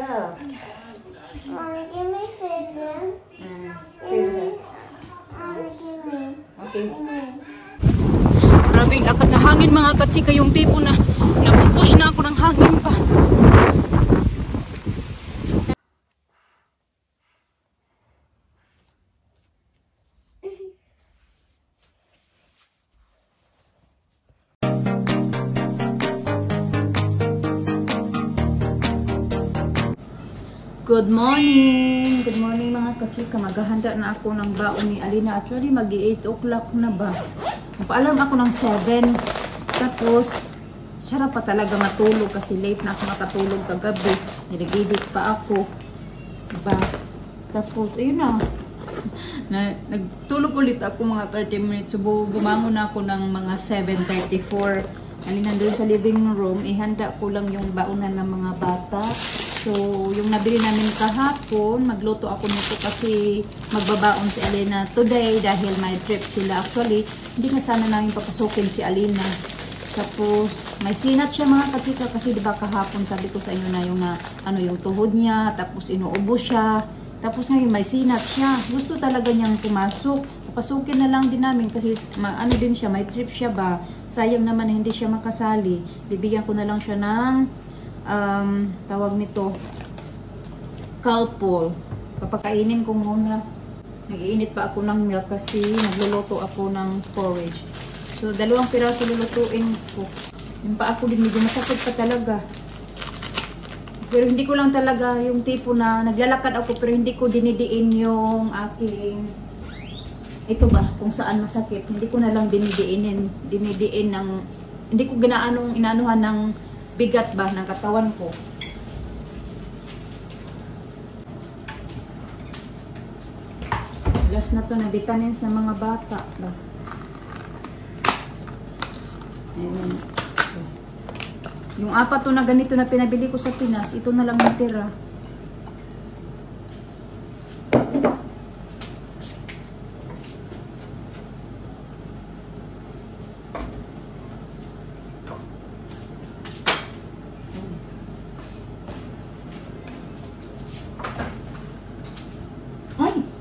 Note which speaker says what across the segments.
Speaker 1: girl.
Speaker 2: Mommy, give me feeling.
Speaker 1: Feel her.
Speaker 2: Mommy, give me.
Speaker 1: Okay.
Speaker 3: Grabe, lakas na hangin mga katsika, yung tipo na napupush na ako ng hangin pa. Good morning! Good morning mga kachika. Maghahanda na ako ng baon ni Alina. Actually, mag-8 o'clock na ba? Magpaalam ako ng 7. Tapos, sarap pa talaga matulog kasi late na ako makatulog kagabi. Nilagidit pa ako. Diba? Tapos, ayun na. Nagtulog ulit ako mga 30 minutes. So, bumangon na ako ng mga 7:34. Alina doon sa living room. Ihanda ko lang yung baonan ng mga bata. So, yung nabili namin kahapon, magluto ako nito kasi magbabaon si Alina today dahil may trip sila. Actually, hindi na sana namin papasukin si Alina. Tapos, may sinat siya mga katsika kasi diba kahapon sabi ko sa inyo na yung, yung tuhod niya, tapos inuubo siya. Tapos ngayon may sinat siya. Gusto talaga niyang pumasok. Papasukin na lang din namin kasi din siya, may trip siya ba. Sayang naman na hindi siya makasali. Bibigyan ko na lang siya ng tawag nito Calpol. Papakainin ko muna. Nag-iinit pa ako ng milk kasi nagluluto ako ng porridge. So, 2 piraso lulutuin ko. Yung pa ako din medyo masakit pa talaga. Pero hindi ko lang talaga yung tipo na naglalakad ako pero hindi ko dinidiin yung aking ito ba, kung saan masakit. Hindi ko na lang dinidiin ng hindi ko inanuhan ng bigat ba ng katawan ko. Last na to na vitamins ng mga bata ba. Ayan. Yung 4 to na ganito na pinabili ko sa Pinas, ito na lang natira.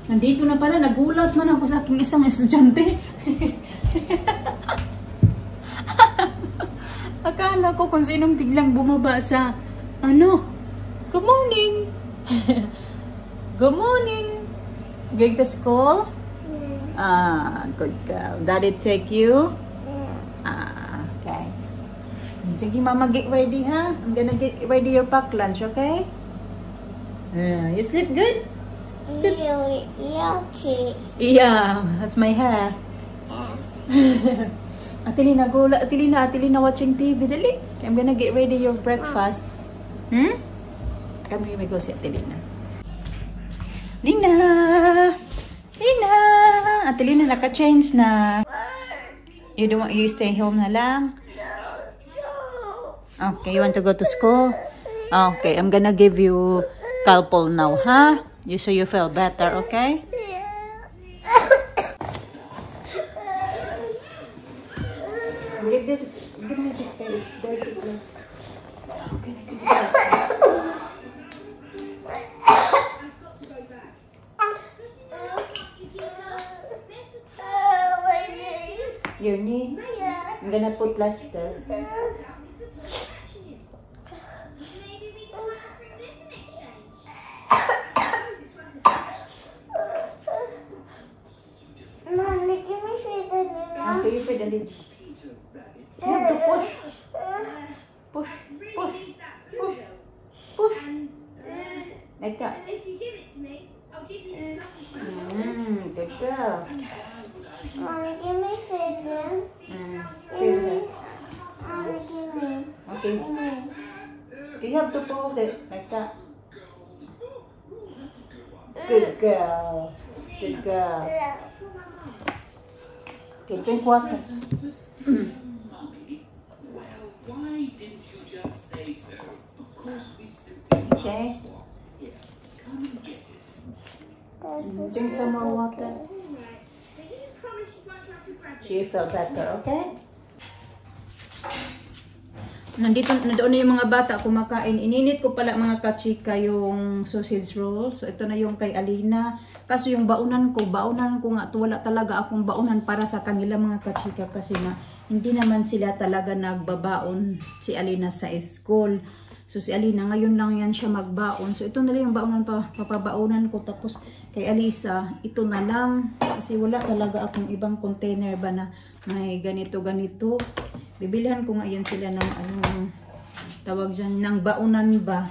Speaker 3: Nandito na pala, nagulat man ako sa aking isang estudyante. Akala ko kung sinong biglang bumaba sa, good morning. Good morning. Going to school? Good girl. Daddy take you? Okay. Sige mama, get ready ha? I'm gonna get ready your pack lunch, okay? You sleep good? Yeah, that's my hair. Atilina, go. Atilina watching TV. Dali. I'm gonna get ready your breakfast. Come here, we go see Atilina. Lina! Atilina, naka-change na. You don't want you stay home na lang? Okay, you want to go to school? Okay, I'm gonna give you Calpol now, huh? So you feel better, okay? Give me this guy, it's dirty clothes. Okay, your knee? I'm gonna put plaster. You have to push. Push. Like that. Good girl.
Speaker 2: Mommy, give me feeling.
Speaker 1: Feel her.
Speaker 2: Mommy, give me.
Speaker 1: Okay. You have to hold it like that. Good girl. Good girl. Okay, drink water.
Speaker 4: Why didn't you just say so? Of course we simply
Speaker 1: Okay.
Speaker 4: come and get it.
Speaker 1: Drink some more water. She felt better, okay?
Speaker 3: nandoon na yung mga bata kumakain. Ininit ko pala mga kachika yung sausage roll. So ito na yung kay Alina. Kaso yung baunan ko nga to, wala talaga akong baunan para sa kanila mga kachika kasi nga hindi naman sila talaga nagbabaon si Alina sa school. So si Alina ngayon lang yan siya magbaon. So ito na lang yung baunan papabaunan ko. Tapos kay Alisa ito na lang kasi wala talaga akong ibang container ba na may ganito. Bibilihan ko nga yan sila ng tawag dyan, ng baunan ba.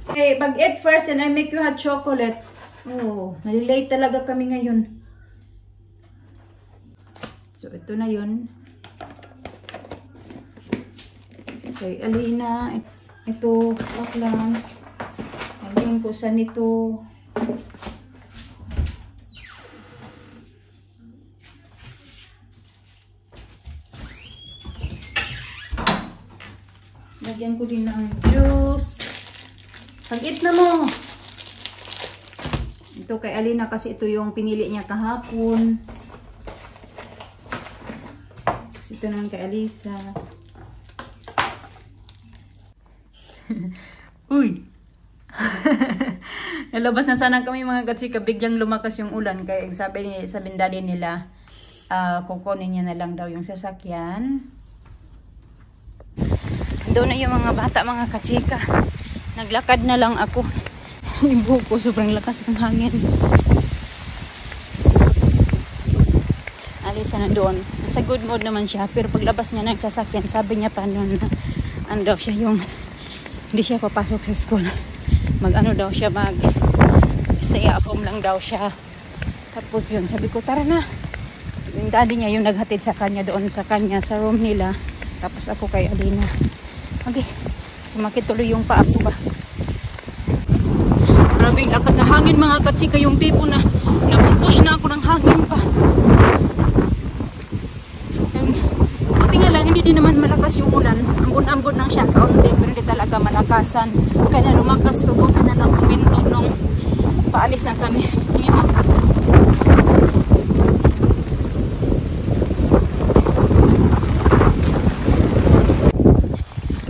Speaker 3: Okay, pag-eat first and I make you hot chocolate. Oh, nalilate talaga kami ngayon. So, ito na yun. Okay, Alina, ito, paklams. Lagyan ko sa nito. Lagyan ko din ng juice. Pag-eat na mo. Ito kay Alina kasi ito yung pinili niya kahapon. Kasi ito naman kay Alisa. Uy! Nalabas na sana kami mga katsika. Biglang lumakas yung ulan. Kaya sabi daddy nila, kukunin niya na lang daw yung sasakyan. Doon na yung mga bata, mga kachika. Naglakad na lang ako. Yung buko, sobrang lakas ng hangin. Alisa na doon. Nasa good mood naman siya. Pero paglabas niya ng sasakyan, sabi niya pa noon na ano daw siya yung hindi siya papasok sa school. Mag-ano daw siya, stay at home lang daw siya. Tapos yun, sabi ko, tara na. Yung daddy niya yung naghatid sa kanya doon sa kanya, sa room nila. Tapos ako kay Alina. Okay, sumakit tuloy yung paa ko ba. Maraming lakas na hangin mga katsika, yung tipo na napupush na ako ng hangin pa. Buti nga lang, hindi din naman malakas yung ulan. Ambon-ambon lang siya, kaunti, pero hindi talaga malakasan. Kaya lumakas to, buti na lang puminto nung paalis na kami.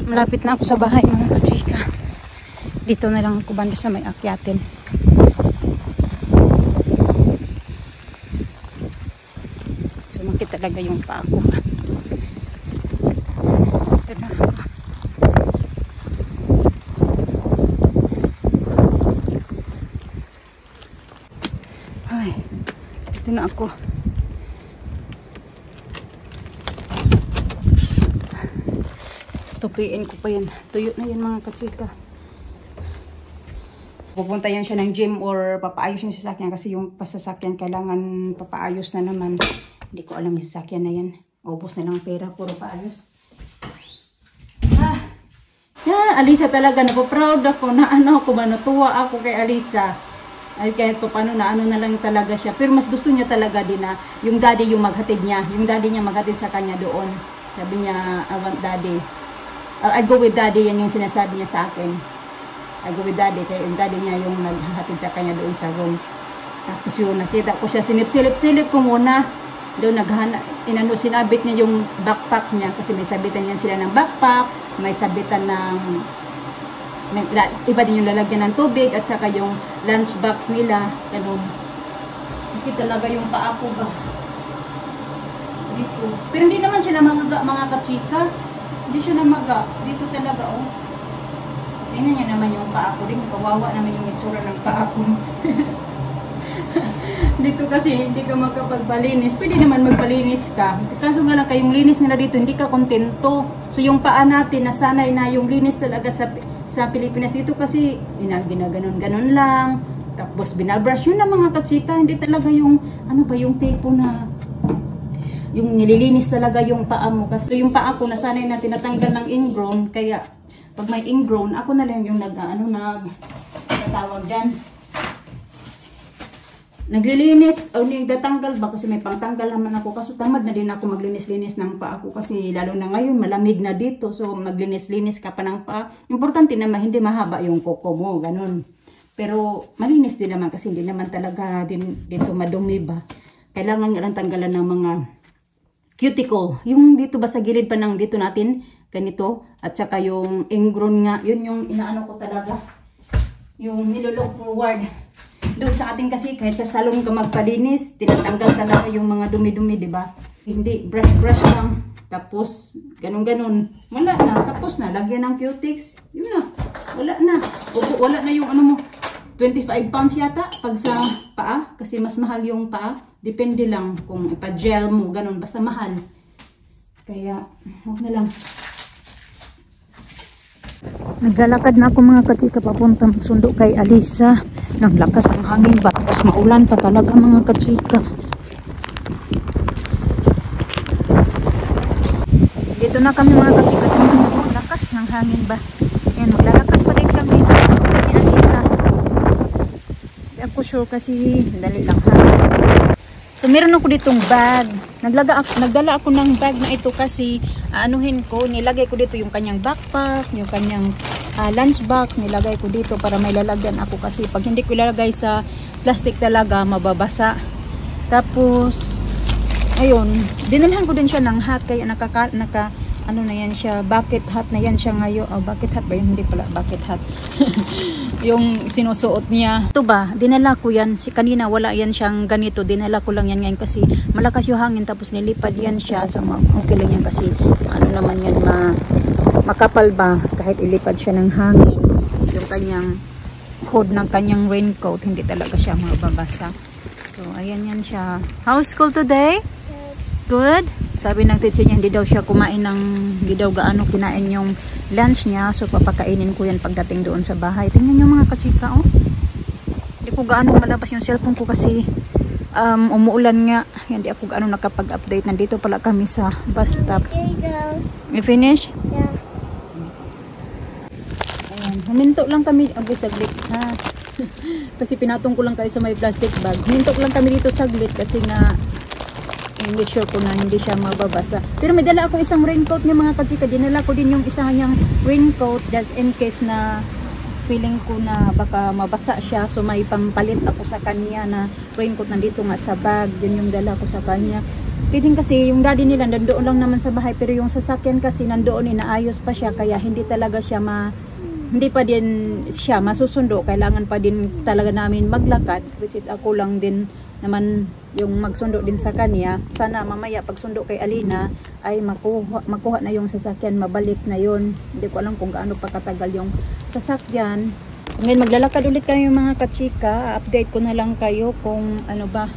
Speaker 3: Malapit na ako sa bahay mga kachika. Dito na lang ako banda sa may akyatin. Sumakit talaga yung paa ko. Ito na ako. Ay, ito na ako. Tupiin ko pa yan. Tuyo na yan mga kachika. Pupunta yan siya ng gym or papaayos yung sasakyan kasi yung pasasakyan kailangan papaayos na naman. Hindi ko alam yung sasakyan na yan. Ubos na lang pera, puro paayos. Alisa talaga, napo-proud ako na ano ako ba, natuwa ako kay Alisa. Ay kahit pa paano na ano na lang talaga siya. Pero mas gusto niya talaga din na yung daddy yung maghatid niya. Yung daddy niya maghatid sa kanya doon. Sabi niya, I want daddy. I go with daddy, yan yung sinasabi niya sa akin. I go with daddy, kaya yung daddy niya yung naghatid sa kanya doon sa room. Tapos yun, nakita ko siya, sinip-silip ko muna. Doon sinabit niya yung backpack niya, kasi may sabitan niyan sila ng backpack, may sabitan ng, iba din yung lalagyan ng tubig, at saka yung lunchbox nila. Ganun. Sakit talaga yung paa ko ba. Dito. Pero hindi naman sila mga kachika. Hindi siya namaga. Dito talaga, oh. Tingnan niya naman yung paa ko. Kawawa naman yung itsura ng paa ko. Dito kasi hindi ka makapagpalinis. Pwede naman magpalinis ka. Kaso nga lang, kayong linis nila dito, hindi ka kontento. So yung paa natin, nasanay na yung linis talaga sa Pilipinas. Dito kasi, ginaganon-ganon lang. Tapos binabrush. Yun na mga kachika. Hindi talaga yung, ano ba, yung tipo na yung nililinis talaga yung paa mo. Kasi yung paa ko, nasanay na tinatanggal ng ingrown. Kaya, pag may ingrown, ako na lang yung nagtatawag dyan. Naglilinis, o nagtatanggal ba? Kasi may pangtanggal naman ako. Kaso tamad na din ako maglinis-linis ng paa ko. Kasi lalo na ngayon, malamig na dito. So, maglinis-linis ka pa ng paa. Importante naman, hindi mahaba yung kuko mo. Ganun. Pero, malinis din naman kasi hindi naman talaga din dito madumi ba. Kailangan nga lang tanggalan ng mga cuticle. Yung dito ba sa gilid pa ng dito natin, ganito. At saka yung ingrown nga, yun yung inaano ko talaga. Yung nilolook forward. Doon sa atin kasi, kahit sa salon ka magpalinis, tinatanggal talaga yung mga dumi-dumi, di ba? Hindi, brush lang. Tapos, ganun-ganun. Wala na. Tapos na. Lagyan ng cutics. Yun na. Wala na. Wala na yung ano mo. 25 pounds yata pag sa paa. Kasi mas mahal yung paa. Depende lang kung ipa-gel mo. Ganun. Basta mahal. Kaya, huwag na lang.
Speaker 5: Naglalakad na ako mga kachika papunta magsundo kay Alisa. Nang lakas ng hangin ba? Tapos maulan pa talaga mga kachika. Dito na kami mga kachika. Tingnan lakas ng hangin ba? Ayan, maglalakad pa rin kami. Nakakapagod ni Alisa. Hindi ako sure kasi dali lang ha. So meron ako ditong bag. Nagdala ako ng bag na ito kasi aanuhin ko, nilagay ko dito yung kanyang backpack, yung kanyang lunchbox, nilagay ko dito para may lalagyan ako kasi pag hindi ko ilalagay sa plastic talaga, mababasa. Tapos, ayun, dinalhan ko din siya ng hat kaya ano na yan siya, bucket hat na yan siya ngayon. Oh, bucket hat ba yun? Hindi pala, bucket hat. Yung sinusuot niya. Ito ba, dinala ko yan. Kanina wala yan siyang ganito. Dinala ko lang yan ngayon kasi malakas yung hangin tapos nilipad yan siya. So okay lang yan kasi ano naman yan, makapal ba kahit ilipad siya ng hangin. Yung kanyang hood ng kanyang raincoat, hindi talaga siya mababasa. So ayan yan siya. How's school today? Good. Sabi ng teacher niya, hindi daw siya kumain hindi daw gaano kinain yung lunch niya. So, papakainin ko yan pagdating doon sa bahay. Tingnan nyo mga kachika, oh. Hindi ko gaano malabas yung cellphone ko kasi umuulan nga. Hindi ako gaano nakapag-update. Nandito pala kami sa bus stop. You finish?
Speaker 2: Yeah.
Speaker 3: Ayan. Huminto lang kami. Saglit, ha? Kasi pinatong ko lang kayo sa may plastic bag. Huminto lang kami dito saglit kasi nga make sure ko na hindi siya mababasa. Pero may dala ako isang raincoat niya mga kachika. Dinala ko din yung isa niyang raincoat just in case na feeling ko na baka mabasa siya. So may pampalit ako sa kanya na raincoat nandito nga sa bag. Yun yung dala ko sa kanya. Piling kasi yung daddy nila nandoon lang naman sa bahay. Pero yung sasakyan kasi nandoon inaayos pa siya. Kaya hindi talaga siya hindi pa din siya masusundo. Kailangan pa din talaga namin maglakad. Which is ako lang din naman yung magsundo din sa kanya. Sana mamaya pagsundo kay Alina ay makuha na yung sasakyan, mabalik na yun. Hindi ko alam kung gaano pa katagal yung sasakyan. Ngayon maglalakad ulit kayo mga kachika. Update ko na lang kayo kung ano ba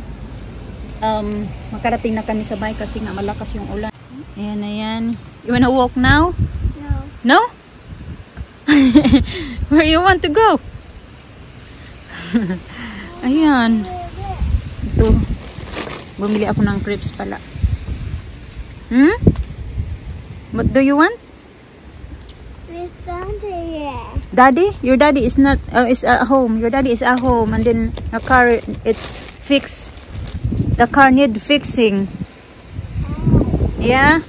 Speaker 3: makarating na kami sa bahay kasi nga malakas yung ulan. Ayan, ayan. You wanna walk now?
Speaker 2: No.
Speaker 3: No? Where you want to go? Ayan. Ito. Bumili ako ng crepes pala. What do you want?
Speaker 2: Please don't do it.
Speaker 3: Daddy? Your daddy is not is at home. Your daddy is at home and then the car it's fixed. The car need fixing. Yeah?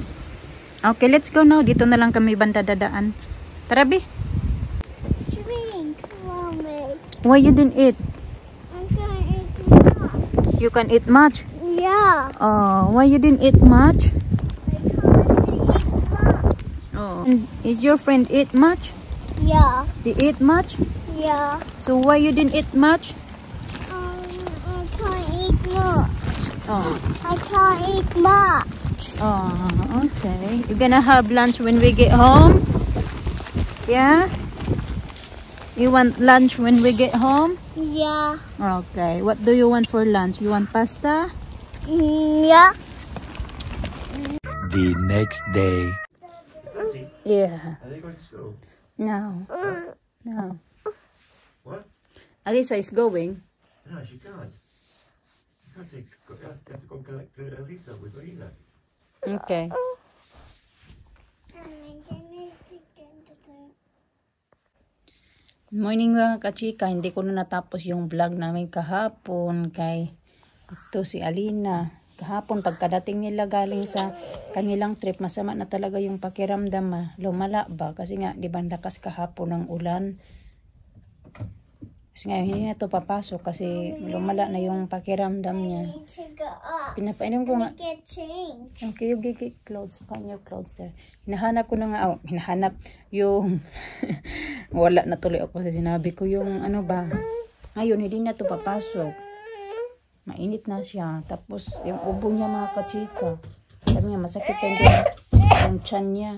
Speaker 3: Okay, let's go now. Dito na lang kami banda dadaan. Tara, Bi.
Speaker 2: Drink, Mommy.
Speaker 3: Why you didn't eat?
Speaker 2: I'm gonna eat more.
Speaker 3: You can eat much.
Speaker 2: Yeah.
Speaker 3: Oh, why you didn't eat much?
Speaker 2: I can't eat much.
Speaker 3: Oh. Is your friend eat much?
Speaker 2: Yeah.
Speaker 3: They eat much?
Speaker 2: Yeah.
Speaker 3: So why you didn't eat much?
Speaker 2: I can't eat much.
Speaker 3: Oh.
Speaker 2: I can't eat much.
Speaker 3: Oh, okay. You're gonna have lunch when we get home? Yeah? You want lunch when we get home?
Speaker 2: Yeah.
Speaker 3: Okay. What do you want for lunch? You want pasta?
Speaker 2: Yeah.
Speaker 6: The next day.
Speaker 3: Yeah.
Speaker 6: Are they going to school?
Speaker 3: No. No.
Speaker 6: What?
Speaker 3: Alisa is going.
Speaker 6: No, she can't. You have to go and collect Elisa with Lena.
Speaker 3: Okay. Morning mga kachika, hindi ko na natapos yung vlog namin kahapon kay ito si Alina. Kahapon pagkadating nila galing sa kanilang trip, masama na talaga yung pakiramdam, lumala ba kasi nga di ba lakas kahapon ng ulan. Kasi ngayon, hindi na to papasok kasi lumala na yung pakiramdam niya.
Speaker 2: To go up.
Speaker 3: Pinapainom ko nga.
Speaker 2: Get changed.
Speaker 3: Okay, you get clothes. Find your clothes there. Hinahanap ko na nga. Hinahanap yung... Wala na tuloy ako kasi sinabi ko yung ano ba. Ngayon, hindi na to papasok. Mainit na siya. Tapos, yung ubo niya mga kachika. Sabi niya, masakit yung tiyan niya.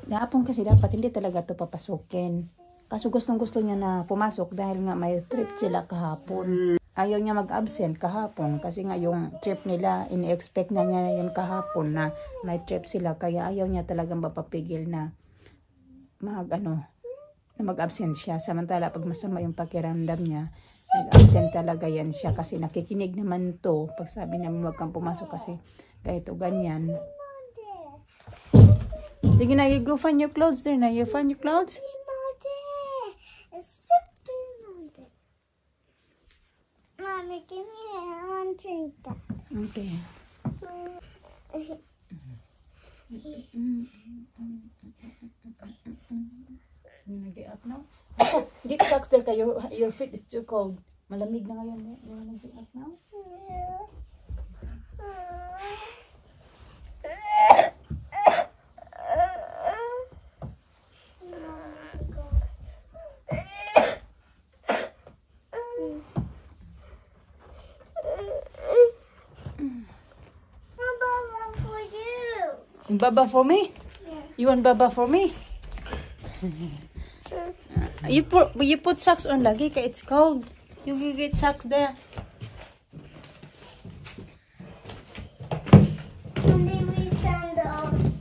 Speaker 3: Gahapon kasi dapat hindi talaga to papasukin. Kaso gustong-gusto niya na pumasok dahil nga may trip sila kahapon. Ayaw niya mag-absent kahapon kasi nga yung trip nila, ini-expect na niya yung kahapon na may trip sila. Kaya ayaw niya talagang mapapigil na mag-absent siya. Samantala pag masama yung pakiramdam niya, nag-absent talaga yan siya kasi nakikinig naman to. Pag sabi namin huwag kang pumasok kasi ganito ganyan. Sige na, you go find your clothes there na. You find your clothes?
Speaker 2: Mommy, give me that. I want to drink that.
Speaker 3: Okay. You wanna get up now? Get socks there, your feet is too cold. Malamig na ngayon. You wanna get up now? Baba for me?
Speaker 2: Yeah.
Speaker 3: You want baba for me? You put socks on lagi ka it's cold. You get socks there.
Speaker 2: Mommy, we sandals.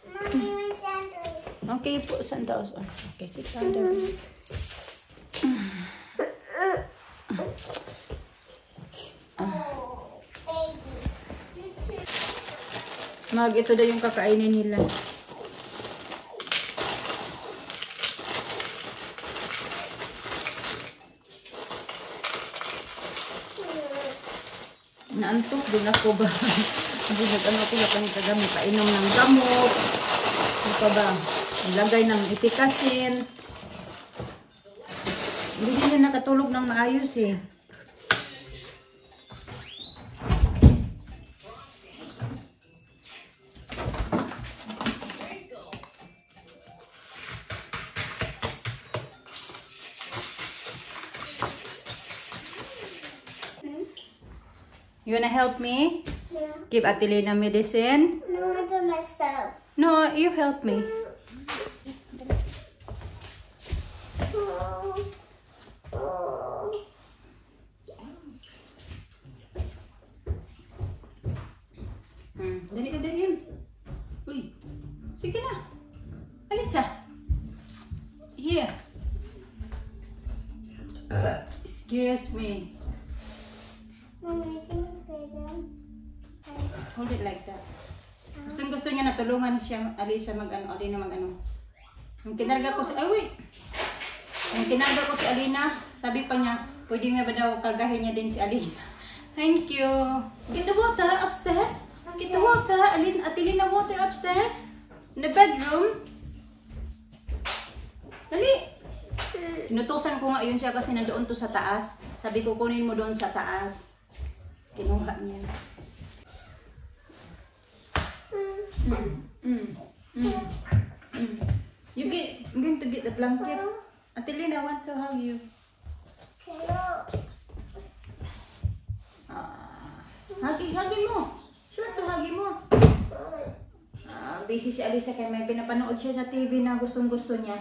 Speaker 2: Mommy, we sandals.
Speaker 3: Okay, you put sandals on. Okay, sit down there.
Speaker 2: Oh, baby. You too.
Speaker 3: Ito daw yung kakainin nila. Naantok din ako ba? Hindi nag-ano ako sa kami painom ng gamot. Ano pa ba? Ilagay ng itikasin. Hindi din niya nakatulog ng maayos eh. You wanna help me?
Speaker 2: Yeah.
Speaker 3: Give Atilina medicine?
Speaker 2: No, I do myself.
Speaker 3: No, you help me.
Speaker 2: Oh. Oh.
Speaker 3: Dali ka din. Uy, sige na. Alisa. Here. Excuse me.
Speaker 2: Mommy, can you feed them?
Speaker 3: Hold it like that. Gusto niya na tulungan siya, Alisa, Alina mag-ano. Yung kinarga ko si, Yung kinarga ko si Alina, sabi pa niya, pwede nga ba daw kargahin niya din si Alina. Thank you. Get the water upstairs. Get the water. Atilina, water upstairs. In the bedroom. Dali. Inutusan ko nga yun siya kasi nandoon to sa taas. Sabi ko, kunin mo doon sa taas. Kinuha niya. I'm going to get the blanket. Atilina, I want to hug you. Hugin mo. She wants to hugin mo. Busy si Alisa kaya may pinapanood siya sa TV na gustong-gusto niya.